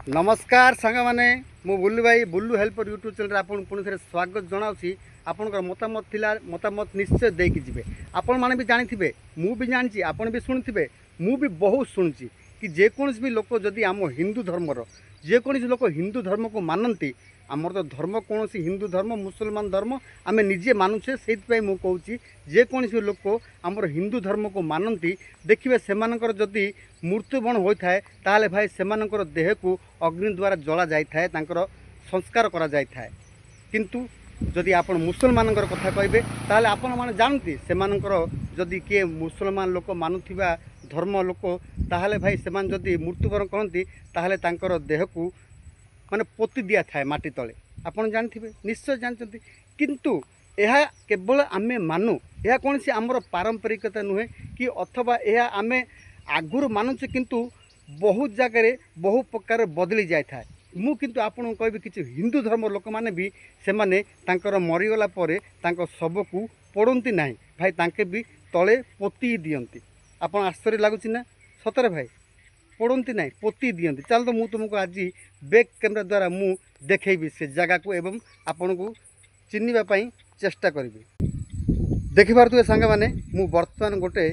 नमस्कार सांग मैंने मु बुल्लू भाई बुल्लू हेल्पर यूट्यूब चैनल आपन पुणी थे स्वागत जनावि आपंकर मतामत थिला मतामत निश्चय देकी जिवे आपण माने भी जानी थे मु भी जानी आपण भी शुणुवे मु भी बहुत शुणुची कि जेकोसी भी लोक जदि आम हिंदू धर्मर जेकोसी लोक हिंदू धर्म को मानती आमर तो धर्म कौन हिंदू धर्म मुसलमान धर्म आम निजे मानुचे से मुझे जेकोसी लोक आमर हिंदू धर्म को मानती देखिए से जदि मृत्युबरण होता है ताहले भाई से देह को अग्नि द्वारा जला जाए संस्कार करा जाए किंतु जदि आप मुसलमान कथा कहे ताहले आपण माने जानती से जदि किए मुसलमान लोक मानुवा धर्म लोक ताहले भाई से जदि मृत्युबरण करती ताहले तांकर देह को माने पोती दिया थाए माटी तले आपन जानथिबे निश्चय जानते किंतु यह केवल आमे मानु यह कौन सी आमर पारंपरिकता नुहे कि अथवा यह आमे आगुर मानुचे किंतु बहुत जगह बहु प्रकार बदली जाए थाए मु किंतु आपन कहबी किछि हिंदू धर्म लोक माने भी से माने तांकर मरीगला परे तांकर शव को पड़ती ना भाई तांके भी तले पोती दियंती आपन आश्चर्य लागुछि ना सतरे भाई पड़ती ना पोती दियंती चल तो मुझे तुमको आज बैक कैमेरा द्वारा मु देखेबी से जगह को एवं आपण को चिन्हवाई चेष्टा करी देखिपे सांग मैंने मु बर्तमान गोटे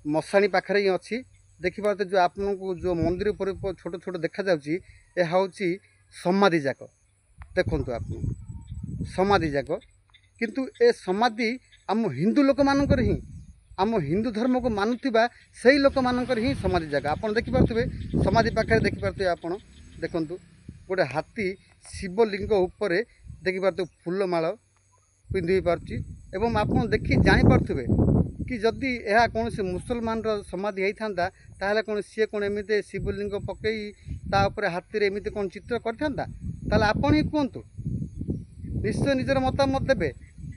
मशाणी पाखे ही अच्छी देखिपे जो आपन को जो मंदिर पर छोट छोट देखा जाउची यह हूँ समाधि जाक देखु आप समाधि जाक किंतु ए समाधि आम हिंदू लोक मानकर ही आम हिंदू धर्म को मानुवा से ही लोक मानकर ही समाधि जगह आप देखिपे समाधि पाखे देखिपे आप देखु गोटे हाथी शिवलिंग उपर देखिपे फूलमाल पिंधि पार्टी एवं आप देखी जानीपे कि जदि यह कौन से मुसलमान समाधि होता ताहले कौन सी कौन एमती शिवलिंग पकई तापर हाथी एमती कौन चित्र कर आपन ही कहतु निश्चय निजर मतामत देवे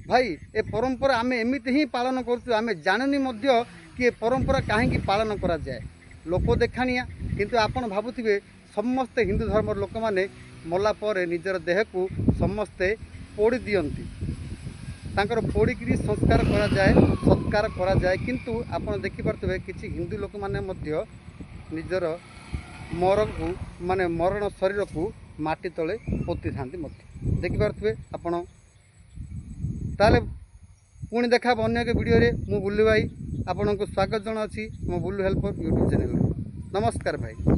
भाई ए परंपरा आम एमती ही पालन करें जाननी कि ए परंपरा कहीं पालन करा जाए लोक देखाणिया किंतु आपन भावुथिबे समस्ते हिंदू धर्म लोक माने मला पर निजर देह को समस्ते पोड़ी दियंती तांकर पोड़िकी संस्कार करा जाए सत्कार करा जाए किंतु आपन देखिपे किसी हिंदू लोक माने मध्य निजर को माने मरण शरीर को माटी तले पोती था देखिपे आपण ताले पुणी देखा अन्य एक वीडियो रे मु बुल्लू भाई आपन को स्वागत जनावि मो बुल्लू हेल्पर यूट्यूब चैनल। नमस्कार भाई।